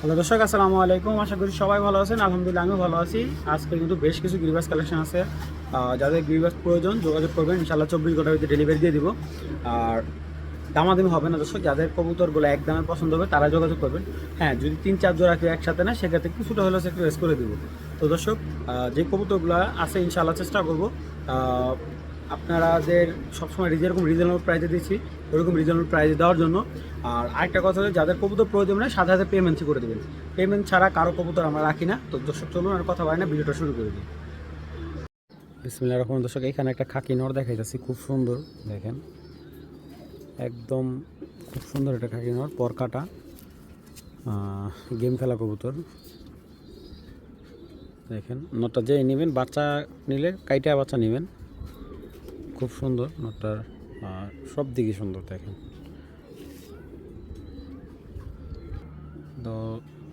Hello দর্শক, আসসালামু আলাইকুম। আশা করি সবাই ভালো আছেন। আলহামদুলিল্লাহ আমিও ভালো আছি। আজকে কিন্তু বেশ কিছু গিরিবাস কালেকশন আছে। যাদের গিরিবাস প্রয়োজন যোগাযোগ করবেন, ইনশাআল্লাহ 24 ঘন্টার ভিতরে ডেলিভারি দিয়ে দিব। আর দামাদামি হবে না দর্শক, যাদের কবুতরগুলো এক দামে পছন্দ হবে তারা যোগাযোগ করবেন। হ্যাঁ, যদি 3-4 জোড়া কেউ একসাথে না, সেক্ষেত্রে কিছুটা হলেও স্যাক্রিফাইস করে দিব। তো দর্শক, যে কবুতরগুলো আছে ইনশাআল্লাহ চেষ্টা করব আপনাদের সবসময় যেরকম রিজনেবল প্রাইসে দিচ্ছি ওরকম রিজনেবল প্রাইসে দেওয়ার জন্য। আর আরেকটা কথা হলো, যাদের কবুতর প্রয়োজন নেই সাথে সাথে পেমেন্ট করে দেবেন। পেমেন্ট ছাড়া কারো কবুতর আমরা রাখি না। তো দর্শক চলুন আর কথা হয় না, ভিডিওটা শুরু করে দিই। বিসমিল্লাহির রহমানির রহিম। দর্শক, এখানে একটা খাকি নর দেখাইতেছি, খুব সুন্দর দেখেন, একদম খুব সুন্দর একটা খাকি নর, পর কাটা, গেম খেলা কবুতর দেখেন। নটটা যে নেবেন, বাচ্চা নিলে কাইটা বাচ্চা নেবেন, খুব সুন্দর নটটার, সব দিকে সুন্দর দেখেন। তো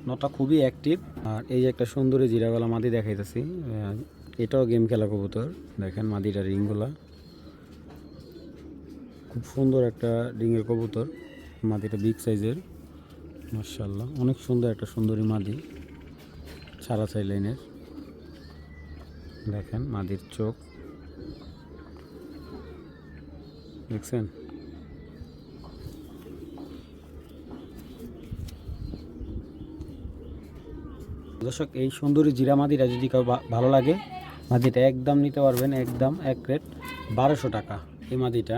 নটটা খুবই অ্যাক্টিভ। আর এই যে একটা সুন্দরী জিরাওয়ালা মাদি দেখাইতেছি, এটাও গেম খেলা কবুতর দেখেন। মাদিটা রিংগুলা খুব সুন্দর একটা রিংয়ের কবুতর। মাদিটা বিগ সাইজের, মাশাআল্লাহ অনেক সুন্দর একটা সুন্দরী মাদি, সারা চাই লাইনের দেখেন। মাদির চোখ দেখছেন। দর্শক, এই সুন্দরী জিরা মাদিটা যদি কেউ ভালো লাগে, মাদিটা একদম নিতে পারবেন, একদম এক রেট 1200 টাকা এই মাদিটা।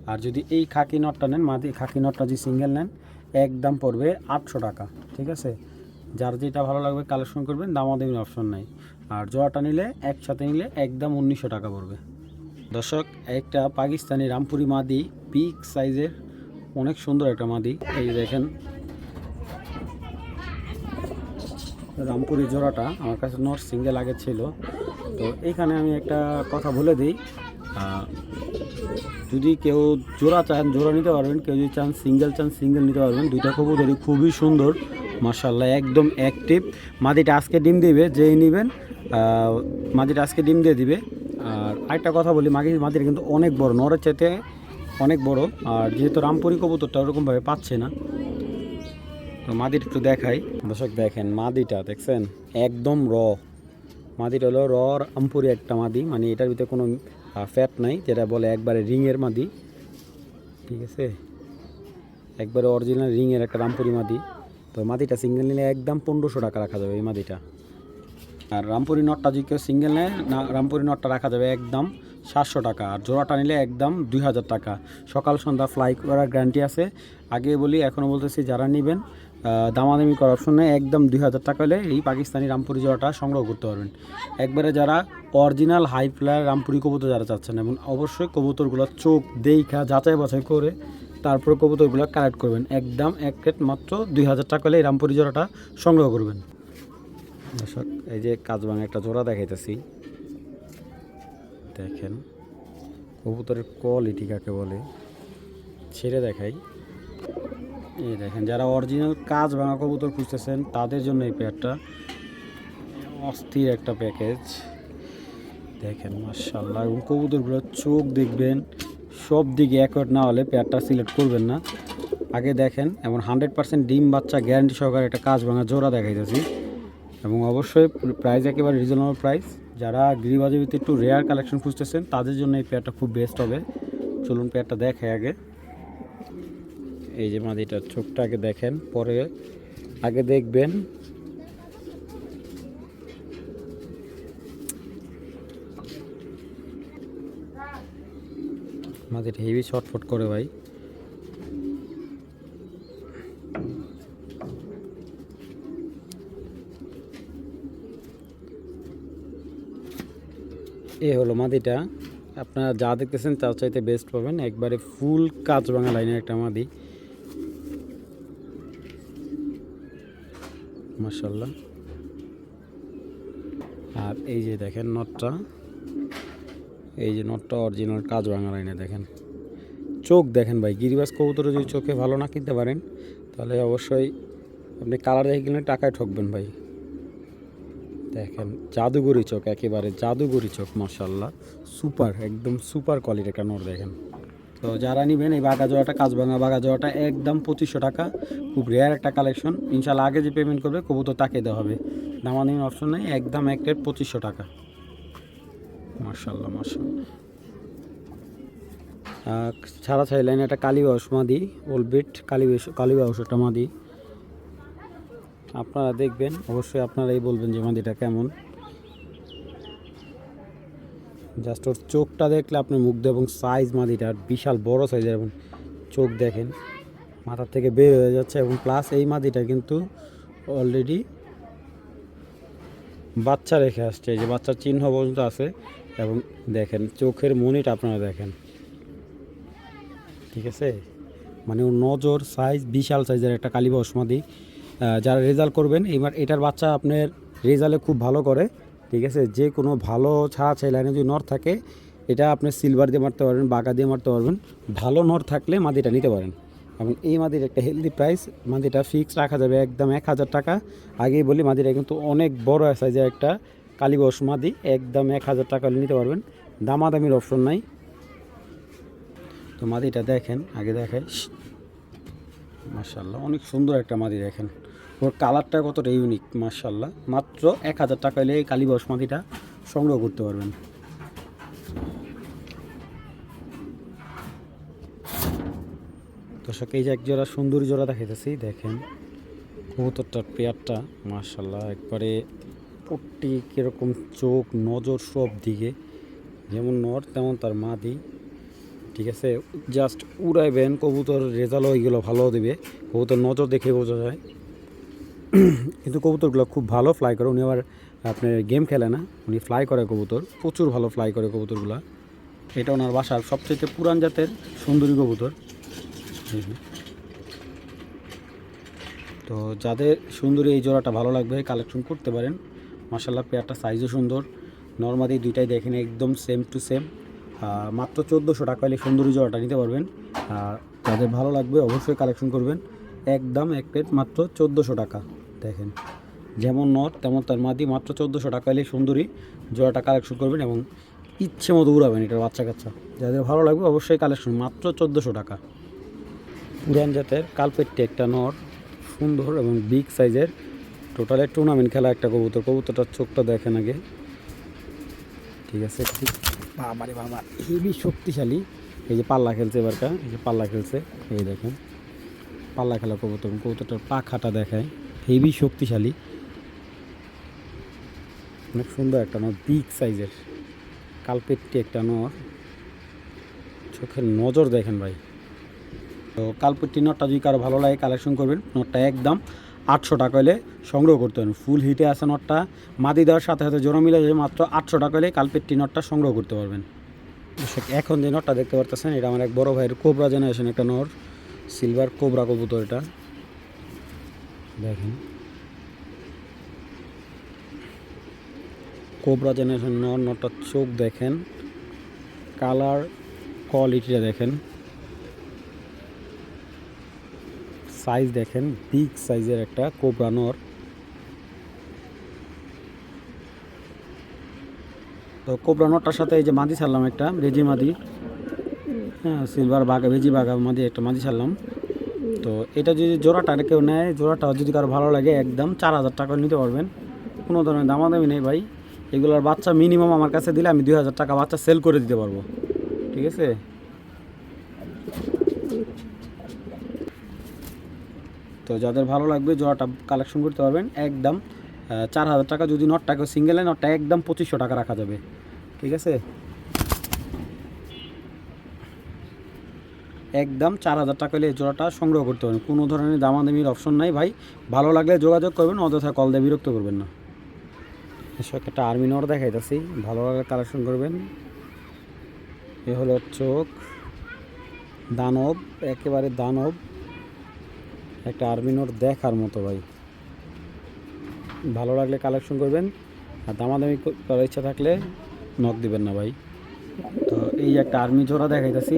আর যদি এই খাকি নটটা নেন, খাকি নটটা যদি সিঙ্গেল নেন, একদম পড়বে 800 টাকা। ঠিক আছে, যার যেটা ভালো লাগবে কালেকশন করবেন, দামাদামি অপশন নাই। আর জোড়াটা নিলে একসাথে নিলে একদম 1900 টাকা পড়বে। দর্শক, একটা পাকিস্তানি রামপুরি মাদি, বিগ সাইজের, অনেক সুন্দর একটা মাদি। এই দেখেন রামপুরি জোড়াটা আমার কাছে নট সিঙ্গেল আগে ছিল। তো এইখানে আমি একটা কথা বলে দিই, যদি কেউ জোড়া চান জোড়া নিতে পারবেন, কেউ যদি চান সিঙ্গেল নিতে পারবেন। দুইটা কবুতরই খুবই সুন্দর মাশাআল্লাহ, একদম অ্যাক্টিভ। মাদিটা আজকে ডিম দিবে, যেই নেবেন মাদিটা আজকে ডিম দিয়ে দিবে। আর আরেকটা কথা বলি, মাদিটা কিন্তু অনেক বড়, নরের চাইতে অনেক বড়। আর যেহেতু রামপুরি কবুতরটা ওরকমভাবে পাচ্ছে না, তো মাদিটা একটু দেখাই। দর্শক দেখেন, মাদিটা দেখছেন একদম মাদিটা হলো রামপুরি একটা মাদি, মানে এটার ভিতরে কোনো ফ্যাট নাই, যেটা বলে একবারে রিংয়ের মাদি। ঠিক আছে, একবারে অরিজিনাল রিংয়ের একটা রামপুরি মাদি। তো মাদিটা সিঙ্গেল নিলে একদম 1500 টাকা রাখা যাবে এই মাদিটা। আর রামপুরি নটটা যদি কেউ সিঙ্গেল নেয় না, রামপুরি নটটা রাখা যাবে একদম 700 টাকা। আর জোড়াটা নিলে একদম 2000 টাকা। সকাল সন্ধ্যা ফ্লাই করার গ্যারান্টি আছে। আগে বলি, এখনও বলতেছি, যারা নেবেন দামাদামি করার অপশন নেই, একদম 2000 টাকা হলে এই পাকিস্তানি রামপুরি জোড়াটা সংগ্রহ করতে পারবেন। একবারে যারা অরিজিনাল হাই ফ্লায়ার রামপুরি কবুতর যারা চাচ্ছেন, এবং অবশ্যই কবুতরগুলো চোখ দেখা যাচাই বাছাই করে তারপর কবুতরগুলো কালেক্ট করবেন। একদম এক রেট মাত্র 2000 টাকা হলে এই রামপুরি জোড়াটা সংগ্রহ করবেন। দর্শক, এই যে কাজবাঙা একটা জোড়া দেখাইতেছি দেখেন, কবুতরের কোয়ালিটি কাকে বলে ছেড়ে দেখাই। এই দেখেন, যারা অরিজিনাল কাজভাঙা কবুতর খুঁজতেছেন তাদের জন্য এই পেয়ারটা অস্থির একটা প্যাকেজ দেখেন মাশাআল্লাহ। এবং কবুতরগুলোর চোখ দেখবেন, সব দিকে অ্যাকোয়ার্ড না হলে পেয়ারটা সিলেক্ট করবেন না। আগে দেখেন, এবং 100% ডিম বাচ্চা গ্যারান্টি সহকারে একটা কাজভাঙা জোড়া দেখাইতেছি। এবং অবশ্যই প্রাইস একেবারে রিজনেবল প্রাইস। যারা গিরিবাজের ভিতরে একটু রেয়ার কালেকশন খুঁজতেছেন তাদের জন্য এই পেয়ারটা খুব বেস্ট হবে। চলুন পেয়ারটা দেখে আগে। এই যে মাদিটার চোখটা আগে দেখেন, পরে আগে দেখবেন মাদিটা হেভি শর্টফট করে ভাই। এ হলো মাদিটা, আপনারা যা দেখতেছেন তার চাইতে বেস্ট পাবেন। একবারে ফুল কাঁচভাঙা লাইনের একটা মাদি মাশাআল্লাহ। আর এই যে দেখেন নটটা, এই যে নটটা অরিজিনাল কাঁচভাঙা লাইনে দেখেন। চোখ দেখেন ভাই, গিরিবাজ কবুতরে যদি চোখে ভালো না কিনতে পারেন তাহলে অবশ্যই আপনি কালার দেখে কিনলে টাকায় ঠকবেন ভাই। দেখেন জাদুঘরি চোখ, একেবারে জাদুঘরি চোখ মাশাআল্লাহ, সুপার, একদম সুপার কোয়ালিটির একটা নর দেখেন। তো যারা নেবেন এই বাঘা জোড়াটা, কাঁচভাঙা বাঘা জোড়াটা একদম 2500 টাকা, খুব রেয়ার একটা কালেকশন। ইনশাল্লাহ আগে যে পেমেন্ট করবে কবুতর তাকে দেওয়া হবে, দামাদামির অপশন নেই, একদম এক রেট 2500 টাকা। মাশাল্লাহ মাশাল্লাহ। ছাড়া চাইলেন একটা কালীবাউস মাদি, ওলবিট কালীবাউস একটা মাদি। আপনারা দেখবেন, অবশ্যই আপনারাই বলবেন যে মাদিটা কেমন। জাস্ট ওর চোখটা দেখলে আপনি মুগ্ধ, এবং সাইজ মাদিটার বিশাল বড় সাইজের, এবং চোখ দেখেন মাথার থেকে বের হয়ে যাচ্ছে। এবং প্লাস এই মাদিটা কিন্তু অলরেডি বাচ্চা রেখে আসছে, এই যে বাচ্চার চিহ্ন পর্যন্ত আছে। এবং দেখেন চোখের মনিটা আপনারা দেখেন, ঠিক আছে, মানে ওর নজর সাইজ বিশাল সাইজের একটা কালীবাউস মাদি। যারা রেজাল্ট করবেন এবার, এটার বাচ্চা আপনার রেজাল্টে খুব ভালো করে, ঠিক আছে। যে কোনো ভালো ছাড়া চাই লাইনে যদি নর থাকে, এটা আপনি সিলভার দিয়ে মারতে পারবেন, বাঁকা দিয়ে মারতে পারবেন। ভালো নর থাকলে মাদিটা নিতে পারেন। এবং এই মাদির একটা হেলদি প্রাইস, মাদিটা ফিক্স রাখা যাবে একদম 1000 টাকা। আগেই বলি মাদিটা কিন্তু অনেক বড় সাইজের একটা কালীবাউস মাদি, একদম 1000 টাকা নিতে পারবেন, দামাদামির অপশন নাই। তো মাদিটা দেখেন, আগে দেখাই, মাশাল্লাহ অনেক সুন্দর একটা মাদি। দেখেন ওর কালারটা কতটা ইউনিক, মাশাল্লাহ। মাত্র 1000 টাকা হলে এই কালীবাউস মাদিটা সংগ্রহ করতে পারবেন। দর্শক এই যে এক জোড়া সুন্দর জোড়া দেখাইতেছি, দেখেন কবুতরটার পেয়ারটা মাশাল্লাহ, একবারে পট্টি কীরকম, চোখ নজর সব দিকে, যেমন নর তেমন তার মাদি, ঠিক আছে। জাস্ট উড়াইবেন, কবুতর রেজাল্ট ওইগুলো ভালো দেবে, কবুতর নজর দেখে বোঝা যায়। কিন্তু কবুতরগুলো খুব ভালো ফ্লাই করে, উনি আবার আপনার গেম খেলে না, উনি ফ্লাই করে কবুতর, প্রচুর ভালো ফ্লাই করে কবুতরগুলো। এটা ওনার বাসার সবচেয়ে পুরান জাতের সুন্দরী কবুতর। তো যাদের সুন্দরী এই জোড়াটা ভালো লাগবে কালেকশন করতে পারেন। মাশাল্লাহ পেয়ারটা সাইজও সুন্দর, নর্মালি দুইটাই দেখেন একদম সেম টু সেম। মাত্র 1400 টাকা হলে সুন্দরী জোড়াটা নিতে পারবেন। যাদের ভালো লাগবে অবশ্যই কালেকশন করবেন, একদম এক প্লেট মাত্র 1400 টাকা। দেখেন যেমন নর তেমন তার মাদি, মাত্র 1400 টাকা হলে সুন্দরী জোড়াটা কালেকশন করবেন, এবং ইচ্ছে মতো উড়াবেন এটার বাচ্চা কাচ্চা। যাদের ভালো লাগবে অবশ্যই কালেকশন, মাত্র 1400 টাকা। পুরান জাতের কালপেট্টি একটা নর, সুন্দর এবং বিগ সাইজের, টোটালে টুর্নামেন্ট খেলা একটা কবুতর। কবুতরটার চোখটা দেখেন আগে, ঠিক আছে। বাবারে বাবা হেভি শক্তিশালী। এই যে পাল্লা খেলছে এবারটা, এই যে পাল্লা খেলছে, এই দেখেন পাল্লা খেলা কবুতর। কবুতরটার পাখাটা দেখায়, হেভি শক্তিশালী, অনেক সুন্দর একটা নর, বিগ সাইজের কালপেট্টি একটা নর। চোখের নজর দেখেন ভাই। তো কালপেট্টি নটটা যদি কারো ভালো লাগে কালেকশন করবেন, নটটা একদম 800 টাকা হলে সংগ্রহ করতে পারেন। ফুল হিটে আছে নটটা, মাদি দেওয়ার সাথে সাথে জোড়া মিলে যাবে, মাত্র 800 টাকা হলে কালপেট্টি নটটা সংগ্রহ করতে পারবেন। এখন যে নটটা দেখতে পারতেছেন, এটা আমার এক বড় ভাইয়ের কোবরা জেনারেশন একটা নর, সিলভার কোবরা কবুতর। এটা দেখেন কোবরা জেনারেশন নর, নটটার চোখ দেখেন, কালার কোয়ালিটিটা দেখেন, সাইজ দেখেন, বিগ সাইজের একটা কোবরা নর। তো কোবরা নটটার সাথে এই যে মাদি ছাড়লাম একটা রেজি মাদি, হ্যাঁ সিলভার বাঘা বেজি বাঘা মাদি একটা মাদি ছাড়লাম। তো এটা যদি জোড়াটা কেউ নেয়, জোড়াটা যদি কারো ভালো লাগে একদম 4000 টাকা নিতে পারবেন, কোনো ধরনের দামাদামি নেই ভাই। এগুলোর বাচ্চা মিনিমাম আমার কাছে দিলে আমি 2000 টাকা বাচ্চা সেল করে দিতে পারবো, ঠিক আছে। তো যাদের ভালো লাগবে জোড়াটা কালেকশন করতে পারবেন, একদম 4000 টাকা। যদি নটটাকে সিঙ্গেল নেয়, নটটা একদম 2500 টাকা রাখা যাবে, ঠিক আছে। একদম 4000 টাকা হলে এই জোড়াটা সংগ্রহ করতে পারবেন, কোনো ধরনের দামাদামির অপশন নাই ভাই। ভালো লাগলে যোগাযোগ করবেন, অযথা কল দিয়ে বিরক্ত করবেন না। এসব একটা আর্মি নর দেখাইতেছি, ভালো লাগলে কালেকশন করবেন। এ হলো চোখ, দানব, একেবারে দানব একটা আর্মি নর দেখার মতো ভাই। ভালো লাগলে কালেকশন করবেন, আর দামাদামি করার ইচ্ছা থাকলে নক দিবেন না ভাই। তো এই একটা আর্মি জোড়া দেখাইতেছি,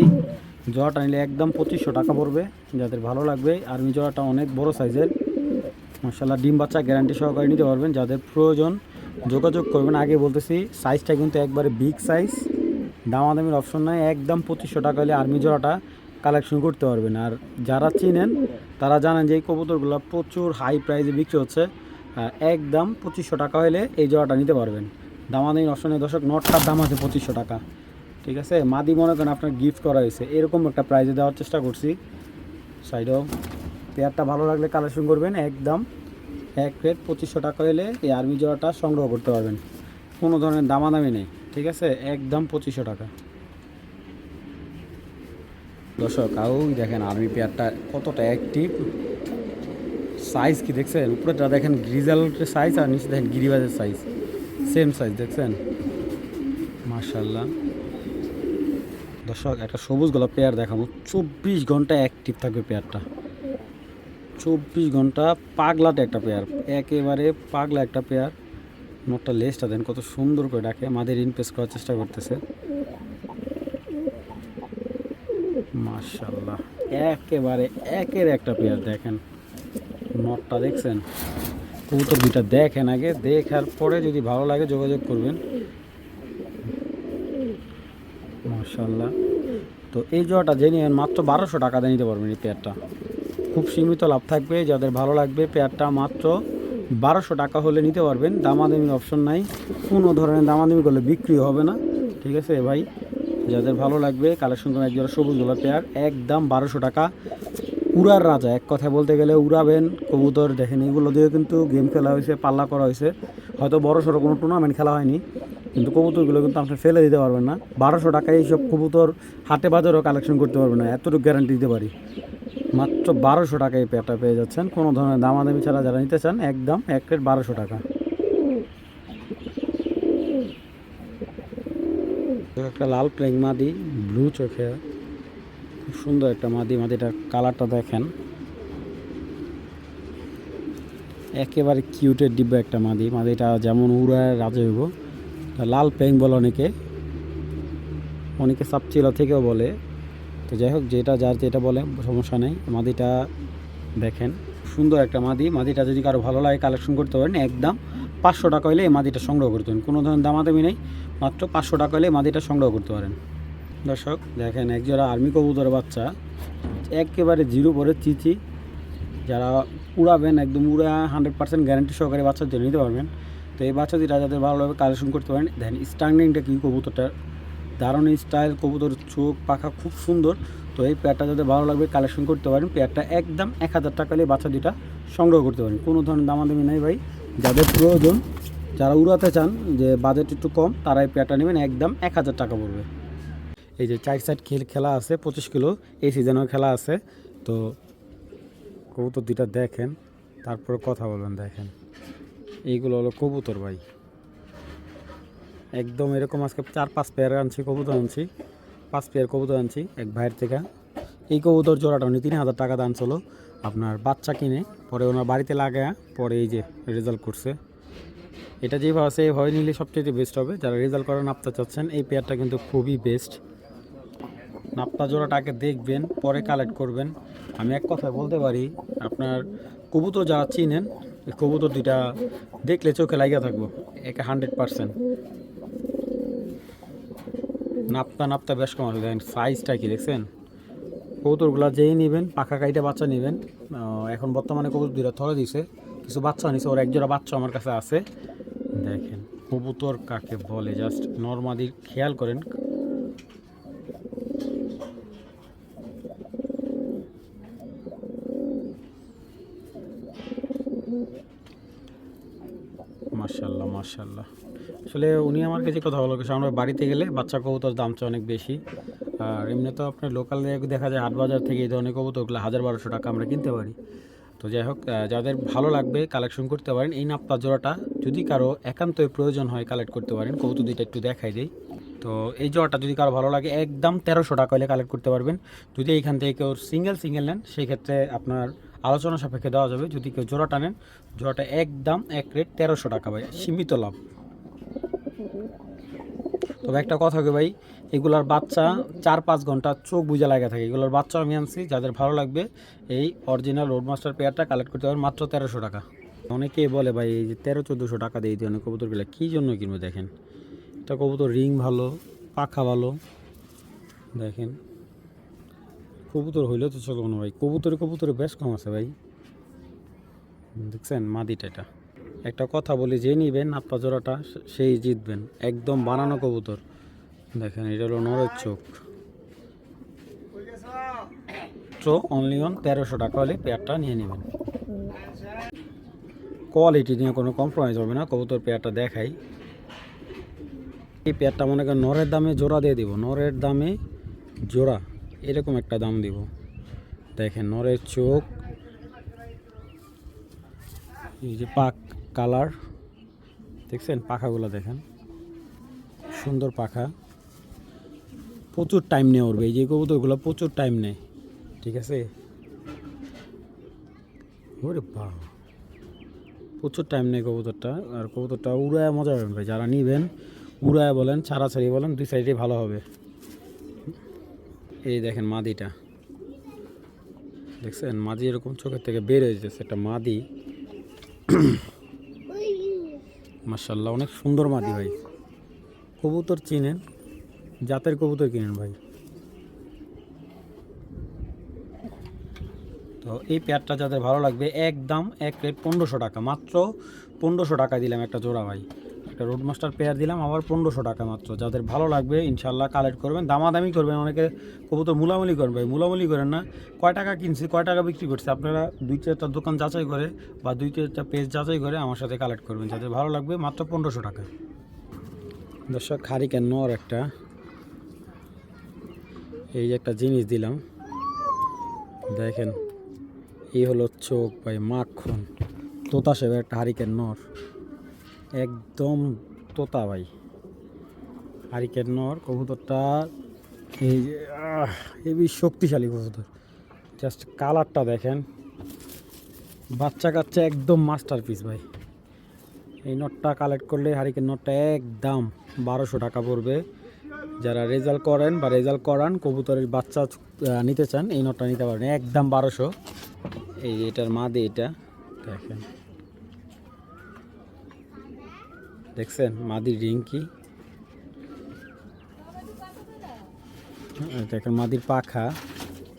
জোড়াটা নিলে একদম 2500 টাকা পড়বে। যাদের ভালো লাগবে, আর্মি জোড়াটা অনেক বড় সাইজের, মাশাআল্লাহ ডিম বাচ্চা গ্যারান্টি সহকারে নিতে পারবেন। যাদের প্রয়োজন যোগাযোগ করবেন। আগে বলতেছি সাইজটা কিন্তু একবারে বিগ সাইজ, দামাদামির অপশন নাই, একদম 2500 টাকা হলে আর্মি জোড়াটা কালেকশন করতে পারবেন। আর যারা চিনেন তারা জানেন যে এই কবুতরগুলো প্রচুর হাই প্রাইসে বিক্রি হচ্ছে, একদম 2500 টাকা হলে এই জোড়াটা নিতে পারবেন। দামাদামির অপশনে দর্শক, নটটার দাম আছে 2500 টাকা, ঠিক আছে। মাদি মনে করেন আপনার গিফট করা হয়েছে, এরকম একটা প্রাইজে দেওয়ার চেষ্টা করছি। সাইডও পেয়ারটা ভালো লাগলে কালেকশন করবেন, একদম এক রেট 2500 টাকা হলে এই আর্মি জোড়াটা সংগ্রহ করতে পারবেন, কোনো ধরনের দামাদামি নেই, ঠিক আছে, একদম 2500 টাকা। দর্শক আও দেখেন আর্মি পেয়ারটা কতটা অ্যাক্টিভ, সাইজ কি দেখছেন, উপরেটা দেখেন গ্রিজালের সাইজ আর নিচে দেখেন গিরিবাজের সাইজ, সেম সাইজ দেখছেন, মাশাআল্লাহ। দর্শক একটা সবুজ গোলাপ পেয়ার দেখাবো, 24 ঘন্টা অ্যাক্টিভ থাকবে পেয়ারটা, 24 ঘন্টা পাগলাটে একটা পেয়ার, একেবারে পাগলা একটা পেয়ার। নোটটা লেজটা দেন কত সুন্দর করে ডাকে, মাদের ইনপ্রেস করার চেষ্টা করতেছে, মাশাআল্লাহ একেবারে একের একটা পেয়ার। দেখেন নটটা দেখছেন, কবুতর দুইটা দেখেন আগে, দেখার পরে যদি ভালো লাগে যোগাযোগ করবেন, মাশাআল্লাহ। তো এই জোড়াটা জেনে মাত্র 1200 টাকা দিয়ে নিতে পারবেন এই পেয়ারটা, খুব সীমিত লাভ থাকবে, যাদের ভালো লাগবে পেয়ারটা মাত্র 1200 টাকা হলে নিতে পারবেন। দামাদামির অপশন নাই, কোনো ধরনের দামাদামি করলে বিক্রি হবে না, ঠিক আছে ভাই। যাদের ভালো লাগবে কালেকশন করে একজোড়া সবুজ গোলাপ পেয়ার, একদম 1200 টাকা। উড়ার রাজা, এক কথায় বলতে গেলে উড়াবেন কবুতর। দেখেন এগুলো দিয়ে কিন্তু গেম খেলা হয়েছে, পাল্লা করা হয়েছে, হয়তো বড় সড়ো কোনো টুর্নামেন্ট খেলা হয়নি, কিন্তু কবুতরগুলো কিন্তু আপনি ফেলে দিতে পারবেন না। 1200 টাকায় এইসব কবুতর হাটে বাজারও কালেকশন করতে পারবেন না, এতটুকু গ্যারান্টি দিতে পারি। মাত্র 1200 টাকায় পেয়ারটা পেয়ে যাচ্ছেন, কোনো ধরনের দামাদামি ছাড়া যারা নিতে চান, একদম এক রেট 1200 টাকা। একটা লাল প্লেং মাদি, ব্লু চোখে, খুব সুন্দর একটা মাদি, মাদিটার কালারটা দেখেন, একেবারে কিউটের ডিব্বা একটা মাদি, মাদিটা যেমন উড়ায় রাজা হইব। লাল প্লেং বলে অনেকে, অনেকে সাপচিলা থেকেও বলে, তো যাই হোক যেটা যার যেটা বলে সমস্যা নেই। মাদিটা দেখেন সুন্দর একটা মাদি, মাদিটা যদি কারো ভালো লাগে কালেকশন করতে পারেন, একদম 500 টাকা হলে এই মাদিটা সংগ্রহ করতে পারেন, কোনো ধরনের দামাদামি নেই, মাত্র 500 টাকা হলে এই মাদিটা সংগ্রহ করতে পারেন। দর্শক দেখেন একজোড়া আর্মি কবুতরের বাচ্চা, একেবারে জিরো পরে চিচি, যারা উড়াবেন একদম উড়া 100% গ্যারান্টি সহকারে বাচ্চার জন্য নিতে পারবেন। তো এই বাচ্চা দুটা যাদের ভালোভাবে কালেকশন করতে পারেন, দেখেন স্টার্নিংটা কি কবুতরটা, দারুণ স্টাইল, কবুতর চোখ পাখা খুব সুন্দর। তো এই পেয়ারটা যাদের ভালো লাগবে কালেকশন করতে পারেন, পেয়ারটা একদম 1000 টাকা হলে বাচ্চা দুটা সংগ্রহ করতে পারেন, কোনো ধরনের দামাদামি নাই ভাই। যাদের প্রয়োজন, যারা উড়াতে চান যে বাজেট একটু কম, তারা এই পেয়ারটা নেবেন, একদম 1000 টাকা পড়বে। এই যে 4 সাইড খেলা আছে 25 কিলো, এই সিজনেও খেলা আছে। তো কবুতর দুইটা দেখেন, তারপর কথা বলবেন। দেখেন এইগুলো হলো কবুতর ভাই, একদম এরকম আজকে 4-5 পেয়ার আনছি, কবুতর আনছি, 5 পেয়ার কবুতর আনছি এক ভাইয়ের থেকে। এই কবুতর জোড়াটা উনি 3000 টাকা দাম ছিল, আপনার বাচ্চা কিনে পরে ওনার বাড়িতে লাগায় পরে এই যে রেজাল্ট করছে। এটা যেভাবে আছে এইভাবে নিলে সবচেয়ে বেস্ট হবে, যারা রেজাল্ট করা নাপতা চাচ্ছেন এই পেয়ারটা কিন্তু খুবই বেস্ট। নাপতা জোড়াটাকে দেখবেন পরে কালেক্ট করবেন। আমি এক কথায় বলতে পারি, আপনার কবুতর যারা চিনেন এই কবুতর দুইটা দেখলে চোখে লাগিয়ে থাকবো, একে 100%। নাপতা বেশ কম আছে, দেখেন সাইজটা কি দেখছেন। কবুতরগুলো যেই নেবেন পাখা কাইটা বাচ্চা নেবেন। এখন বর্তমানে কবুতর দুইটা থরে দিছে, কিছু বাচ্চা নিছে, ওর একজোড়া বাচ্চা আমার কাছে আছে। দেখেন কবুতর কাকে বলে, জাস্ট নর্মালি খেয়াল করেন। মাশাআল্লাহ মাশাআল্লাহ। আসলে উনি আমার কাছে কথা বলো, আমরা বাড়িতে গেলে বাচ্চা কবুতর দামটা অনেক বেশি, আর এমনি তো আপনার লোকাল দেখা যায় 8 বাজার থেকে এই ধরনের কবুতরগুলো 1000-1200 টাকা আমরা কিনতে পারি। তো যাই হোক, যাদের ভালো লাগবে কালেকশন করতে পারেন। এই নাপ্তা জোড়াটা যদি কারো একান্তই প্রয়োজন হয় কালেক্ট করতে পারেন, কবুতর দুইটা একটু দেখাই দিই। তো এই জোড়াটা যদি কারো ভালো লাগে একদম 1300 টাকা হলে কালেক্ট করতে পারবেন। যদি এইখান থেকে কেউ সিঙ্গেল নেন সেই ক্ষেত্রে আপনার আলোচনা সাপেক্ষে দেওয়া যাবে। যদি কেউ জোড়াটা নেন, জোড়াটা একদম এক রেট 1300 টাকা ভাই, সীমিত লাভ। তবে একটা কথা কি ভাই, এগুলার বাচ্চা 4-5 ঘন্টা চোখ বুঝা লাগা থাকে, এগুলোর বাচ্চা আমি আনছি। যাদের ভালো লাগবে এই অরিজিনাল রোডমাস্টার পেয়ারটা কালেক্ট করতে পারবেন মাত্র 1300 টাকা। অনেকেই বলে ভাই এই যে 1300-1400 টাকা দিয়ে দিই অনেক কবুতরগুলো, কী জন্য কিনবো? দেখেন এটা কবুতর রিং ভালো, পাখা ভালো দেখেন। কবুতর হইলে তো চলবো না ভাই, কবুতরে বেশ কম আছে ভাই। দেখছেন মাদিটা এটা। একটা কথা বলি, যে নিবেন নাপ্পা জোড়াটা সেই জিতবেন, একদম বানানো কবুতর। দেখেন এটা হলো নরের চোখ। তো অনলি অন 1300 টাকা হলে পেয়ারটা নিয়ে নেবেন। কোয়ালিটি নিয়ে কোনো কম্প্রোমাইজ হবে না, কবুতর পেয়ারটা দেখাই। এই পেয়ারটা মনে করেন নরের দামে জোড়া দিয়ে দিব, নরের দামে জোড়া এরকম একটা দাম দিব। দেখেন নরের চোখ, এই যে পাক কালার দেখছেন, পাখাগুলো দেখেন সুন্দর পাখা। প্রচুর টাইম নেয় উঠবে, এই যে কবুতরগুলো প্রচুর টাইম নেয়, ঠিক আছে। ওরে বাহ, প্রচুর টাইম নেই কবুতরটা। আর কবুতরটা উড়ায় মজা পাবেন ভাই, যারা নিবেন উড়ায় বলেন ছাড়াছাড়ি বলেন, দুই সাইডে ভালো হবে। এই দেখেন মাদিটা দেখছেন, মাদি এরকম চোখের থেকে বের হয়ে যেতেছে, একটা মাদি। মাশাআল্লাহ অনেক সুন্দর মাদি ভাই। কবুতর চিনেন, জাতের কবুতর কিনেন ভাই। তো এই পেয়ারটা যাদের ভালো লাগবে, একদম এক রেট 1500 টাকা, মাত্র 1500 টাকা দিলাম একটা জোড়া ভাই। একটা রোডমাস্টার পেয়ার দিলাম আবার 1500 টাকা মাত্র। যাদের ভালো লাগবে ইনশাল্লাহ কালেক্ট করবেন, দামাদামি করবেন। অনেকে কবুতর মুলামুলি করবেন ভাই, মুলামুলি করেন না। কয় টাকা কিনছি কয় টাকা বিক্রি করছি, আপনারা 2-4টা দোকান যাচাই করে বা 2-4টা পেজ যাচাই করে আমার সাথে কালেক্ট করবেন। যাদের ভালো লাগবে মাত্র 1500 টাকা। দর্শক হারিকেন নর একটা, এই যে একটা জিনিস দিলাম দেখেন, এই হলো চোখ ভাই, মাখন তোতা সেবে একটা হারিকেন নর, একদম তোতা ভাই হারিকেন নর। কবুতরটা এই যে হেবি শক্তিশালী কবুতর, জাস্ট কালারটা দেখেন, বাচ্চা কাচ্চা একদম মাস্টারপিস ভাই। এই নটটা কালেক্ট করলে হারিকেন নটটা একদম 1200 টাকা পড়বে। যারা রেজাল্ট করেন বা রেজাল্ট করান কবুতরের বাচ্চা নিতে চান, এই নটটা নিতে পারেন একদম 1200। এই যে এটার মাদি, এটা দেখেন, দেখছেন মাদির রিং কি দেখেন, মাদির পাখা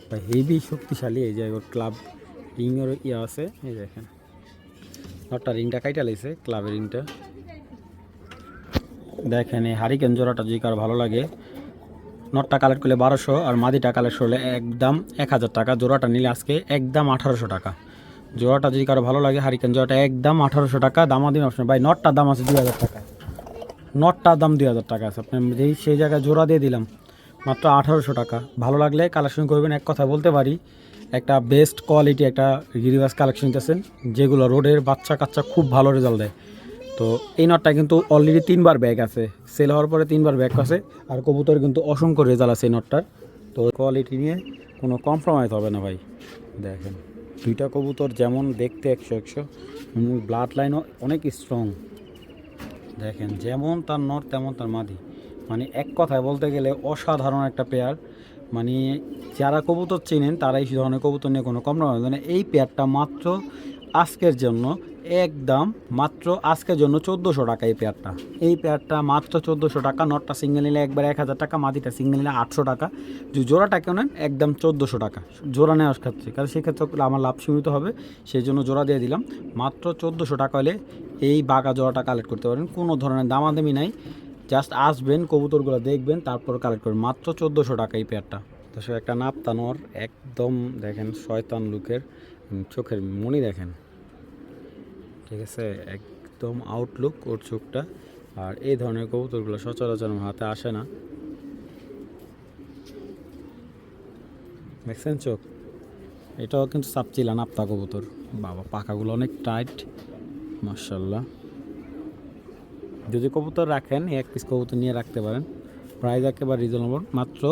বা হেভি শক্তিশালী। এই যে ক্লাব রিংয়ের ইয়ে আছে, এই দেখেন নটটা রিংটা কাইটা লাইছে, ক্লাবের রিংটা দেখেন। এই হারিকেন জোড়াটা যদি কারো ভালো লাগে, নটটা কালেক্ট করলে 1200 আর মাদিটা কালেক্ট করলে একদম 1000 টাকা। জোড়াটা নিলে আজকে একদম 1800 টাকা। জোড়াটা যদি কারো ভালো লাগে হারিকেন জোড়াটা একদম 1800 টাকা। দামাদামি অপশন ভাই, নটটার দাম আছে 2000 টাকা, নটটার দাম 2000 টাকা আছে। আপনি যেই সেই জায়গায় জোড়া দিয়ে দিলাম মাত্র 1800 টাকা। ভালো লাগলে কালেকশন করবেন। এক কথা বলতে পারি, একটা বেস্ট কোয়ালিটি একটা গিরিবাস কালেকশন নিতেছেন, যেগুলো রোডের বাচ্চা কাচ্চা খুব ভালো রেজাল্ট দেয়। তো এই নটটা কিন্তু অলরেডি 3বার ব্যাগ আছে, সেল হওয়ার পরে 3বার ব্যাগ আছে। আর কবুতর কিন্তু অসংখ্য রেজাল্ট আছে এই নটটার। তো কোয়ালিটি নিয়ে কোনো কম্প্রোমাইজ হবে না ভাই। দেখেন দুইটা কবুতর যেমন দেখতে 100 ব্লাড লাইনও অনেক স্ট্রং। দেখেন যেমন তার নর তেমন তার মাদি, মানে এক কথায় বলতে গেলে অসাধারণ একটা পেয়ার। মানে যারা কবুতর চেনেন তারা এই ধরনের কবুতর নিয়ে কোনো কম্প্রোমাইজ হবে না। এই পেয়ারটা মাত্র আজকের জন্য একদম মাত্র আজকের জন্য 1400 টাকা। এই পেয়ারটা মাত্র 1400 টাকা। নটটা সিঙ্গেল নিলে একবার 1000 টাকা, মাদিটা সিঙ্গেল নিলে 800 টাকা। যদি জোড়াটা কেউ নেন একদম 1400 টাকা জোড়া নেওয়ার ক্ষেত্রে, কারণ সেক্ষেত্রে আমার লাভ সীমিত হবে, সেই জন্য জোড়া দিয়ে দিলাম। মাত্র 1400 টাকা হলে এই বাঘা জোড়াটা কালেক্ট করতে পারেন, কোনো ধরনের দামাদামি নাই। জাস্ট আসবেন, কবুতরগুলো দেখবেন, তারপর কালেক্ট করবেন। মাত্র 1400 টাকা এই পেয়ারটা। তো সে একটা নাপ্তা নর, একদম দেখেন শয়তান লুকের, চোখের মনি দেখেন, ঠিক আছে, একদম আউটলুক ওর চোখটা। আর এই ধরনের কবুতরগুলো সচরাচর হাতে আসে না। দেখছেন চোখ, এটাও কিন্তু সাপচিলা নাপ্তা কবুতর। বাবা পাখাগুলো অনেক টাইট মাশাআল্লাহ। যদি কবুতর রাখেন এক পিস কবুতর নিয়ে রাখতে পারেন। প্রাইস একেবারে রিজনেবল, মাত্র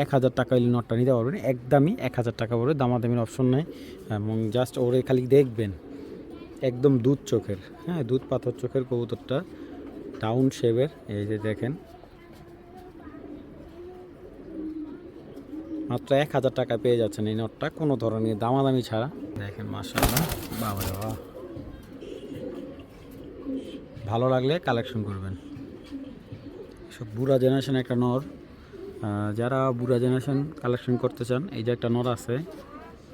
1000 টাকা হলে নটটা নিতে পারবেন। একদমই 1000 টাকা পড়বে, দামাদামির অপশন নেই। এবং জাস্ট ওরে খালি দেখবেন, একদম দুধ চোখের, হ্যাঁ দুধ পাথর চোখের কবুতরটা, টাউন শেপের। এই যে দেখেন মাত্র 1000 টাকা পেয়ে যাচ্ছেন এই নটটা, কোনো ধরনের দামাদামি ছাড়া। দেখেন মাশাআল্লাহ, বাবা বাবা, ভালো লাগলে কালেকশন করবেন। সব বুড়া জেনারেশন একটা নর, যারা বুড়া জেনারেশন কালেকশন করতে চান এই যে একটা নর আছে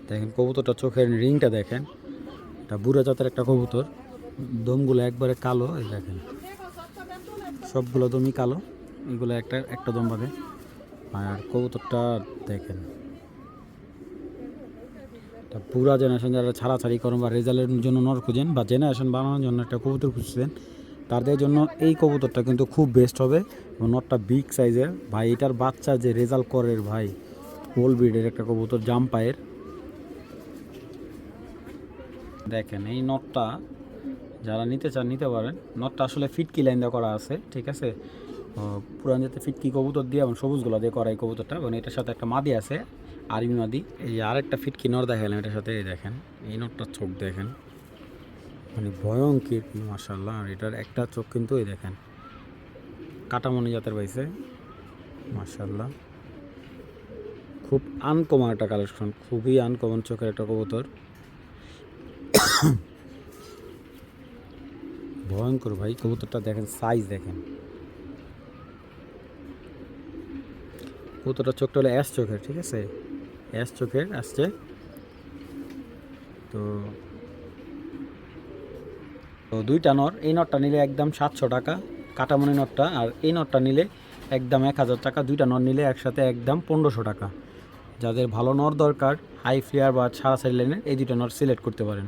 দেখেন, কবুতরটা চোখের রিংটা দেখেন, এটা বুড়া জাতের একটা কবুতর, দমগুলো একবারে কালো, এই দেখেন সবগুলো দমই কালো, এগুলো একটা একটা দম বাদে। আর কবুতরটা দেখেন, তা পুরা জেনারেশন যারা ছাড়াছাড়ি করেন বা রেজাল্টের জন্য নর খুঁজেন বা জেনারেশন বানানোর জন্য একটা কবুতর খুঁজছেন, তাদের জন্য এই কবুতরটা কিন্তু খুব বেস্ট হবে। এবং নটটা বিগ সাইজের ভাই, এটার বাচ্চা যে রেজাল্ট করে ভাই, হোল ব্রিডের একটা কবুতর, জাম্পায়ের। দেখেন এই নটটা যারা নিতে চান নিতে পারেন। নটটা আসলে ফিটকি লাইন দেওয়া করা আছে, ঠিক আছে, পুরান জাতের ফিটকি কবুতর দিয়ে এবং সবুজগুলো দিয়ে করা এই কবুতরটা। এবং এটার সাথে একটা মাদি আছে, আর্মি মাদি। এই আরেকটা ফিটকি নর দেখালাম এটার সাথে, এই দেখেন এই নটটার চোখ দেখেন, মানে ভয়ঙ্কর মাশাআল্লাহ। আর এটার একটা চোখ কিন্তু এই দেখেন কাটামনি জাতের পাইছে মাশাআল্লাহ। খুব আনকমন একটা কালেকশন, খুবই আনকমন চোখের একটা কবুতর, ভয়ঙ্কর ভাই। কবুতরটা দেখেন, সাইজ দেখেন, কবুতরটার চোখটা হলো অ্যাশ চোখের, ঠিক আছে, অ্যাশ চোখের আসছে। তো তো দুইটা নর, এই নটটা নিলে একদম 700 টাকা কাটামনি নটটা, আর এই নটটা নিলে একদম 1000 টাকা। দুইটা নর নিলে একসাথে একদম 1500 টাকা। যাদের ভালো নর দরকার, হাই ফ্লেয়ার বা ছাড়াছাড়ি লাইনের, এই দুইটা নর সিলেক্ট করতে পারেন।